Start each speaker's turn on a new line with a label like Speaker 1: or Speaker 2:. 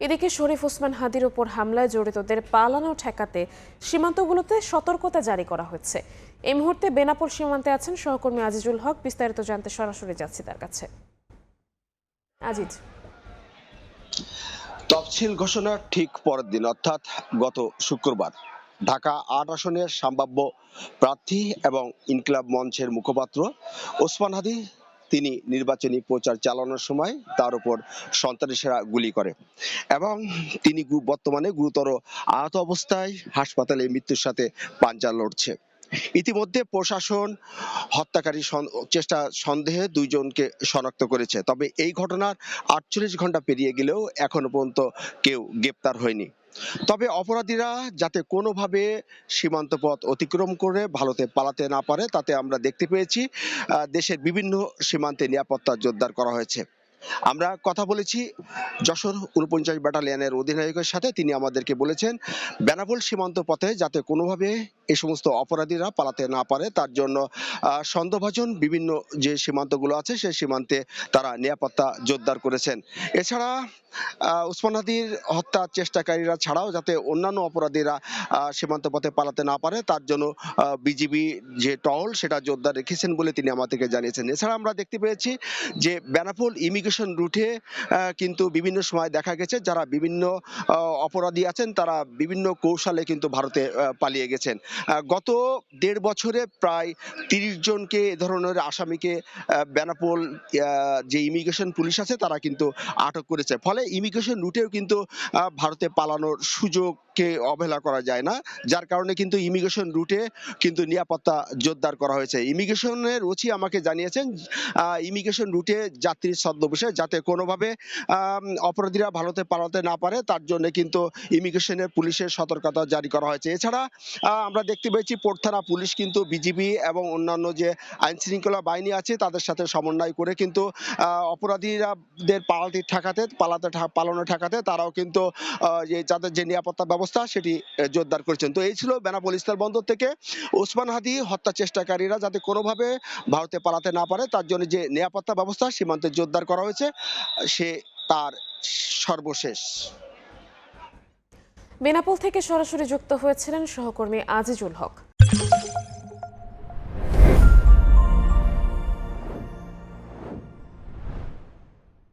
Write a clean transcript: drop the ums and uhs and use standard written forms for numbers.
Speaker 1: এদিকে শরীফ ওসমান হাদির ওপর হামলায় জড়িতদের পালানো ঠেকাতে সীমান্তগুলোতে সতর্কতা জারি করা হচ্ছে। এই মুহূর্তে বেনাপোল সীমান্তে আছেন সহকর্মী আজিজুল হক। বিস্তারিত জানতে সরাসরি যাচ্ছি তার কাছে। আজিজ,
Speaker 2: তফসিল ঘোষণার ঠিক পরের দিন অর্থাৎ গত শুক্রবার ঢাকা ৮ আসনের সম্ভাব্য প্রার্থী এবং ইনকিলাব মঞ্চের মুখপাত্র ওসমান হাদি তিনি নির্বাচনী প্রচার চালানোর সময় তার উপর সন্ত্রাসীরা গুলি করে এবং তিনি বর্তমানে গুরুতর আহত অবস্থায় হাসপাতালে মৃত্যুর সাথে পাঞ্জা লড়ছে। ইতিমধ্যে প্রশাসন হত্যাকারী চেষ্টা সন্দেহে দুইজনকে শনাক্ত করেছে, তবে এই ঘটনার ৪৮ ঘন্টা পেরিয়ে গেলেও এখনো পর্যন্ত কেউ গ্রেপ্তার হয়নি। তবে অপরাধীরা যাতে কোনোভাবে সীমান্ত পথ অতিক্রম করে ভারতে পালাতে না পারে তাতে আমরা দেখতে পেয়েছি দেশের বিভিন্ন সীমান্তে নিরাপত্তা জোরদার করা হয়েছে। আমরা কথা বলেছি যশোর ৪৯ ব্যাটালিয়নের অধিনায়কের সাথে। তিনি আমাদেরকে বলেছেন বেনাপোল সীমান্ত পথে যাতে কোনোভাবে এই সমস্ত অপরাধীরা পালাতে না পারে তার জন্য সন্দেহভাজন বিভিন্ন যে সীমান্তগুলো আছে সেই সীমান্তে তারা নিরাপত্তা জোরদার করেছেন। এছাড়া ওসমান হাদির হত্যার চেষ্টাকারীরা ছাড়াও যাতে অন্যান্য অপরাধীরা সীমান্ত পথে পালাতে না পারে তার জন্য বিজিবি যে টহল সেটা জোরদার রেখেছেন বলে তিনি আমাদেরকে জানিয়েছেন। এছাড়া আমরা দেখতে পেয়েছি যে বেনাপোল ইমিগ্রেশন রুটে কিন্তু বিভিন্ন সময় দেখা গেছে যারা বিভিন্ন অপরাধী আছেন তারা বিভিন্ন কৌশলে কিন্তু ভারতে পালিয়ে গেছেন। গত ১.৫ বছরে প্রায় ৩০ জনকে এ ধরনের আসামিকে বেনাপোল যে ইমিগ্রেশন পুলিশ আছে তারা কিন্তু আটক করেছে। ফলে ইমিগ্রেশন রুটেও কিন্তু ভারতে পালানোর সুযোগকে অবহেলা করা যায় না, যার কারণে কিন্তু ইমিগ্রেশন রুটে কিন্তু নিরাপত্তা জোরদার করা হয়েছে। ইমিগ্রেশনের ওসি আমাকে জানিয়েছেন ইমিগ্রেশন রুটে যাত্রীর ছদ্মবেশে যাতে কোনোভাবে অপরাধীরা ভারতে পালাতে না পারে তার জন্য কিন্তু ইমিগ্রেশনের পুলিশের সতর্কতা জারি করা হয়েছে। এছাড়া আমরা দেখতে পেয়েছি পোর্ট থানা পুলিশ কিন্তু বিজিবি এবং অন্যান্য যে আইন শৃঙ্খলা বাহিনী আছে তাদের সাথে সমন্বয় করে কিন্তু অপরাধীদের পালানো ঠেকাতে তারাও কিন্তু যাদের যে নিরাপত্তা ব্যবস্থা সেটি জোরদার করেছেন। তো এই ছিল বেনাপোল স্থলবন্দর থেকে ওসমান হাদি হত্যা চেষ্টাকারীরা যাতে কোনোভাবে ভারতে পালাতে না পারে তার জন্য যে নিরাপত্তা ব্যবস্থা সীমান্তে জোরদার করা হয়েছে সে তার সর্বশেষ।
Speaker 1: বেনাপোল থেকে সরাসরি যুক্ত হয়েছিলেন সহকর্মী আজিজুল হক।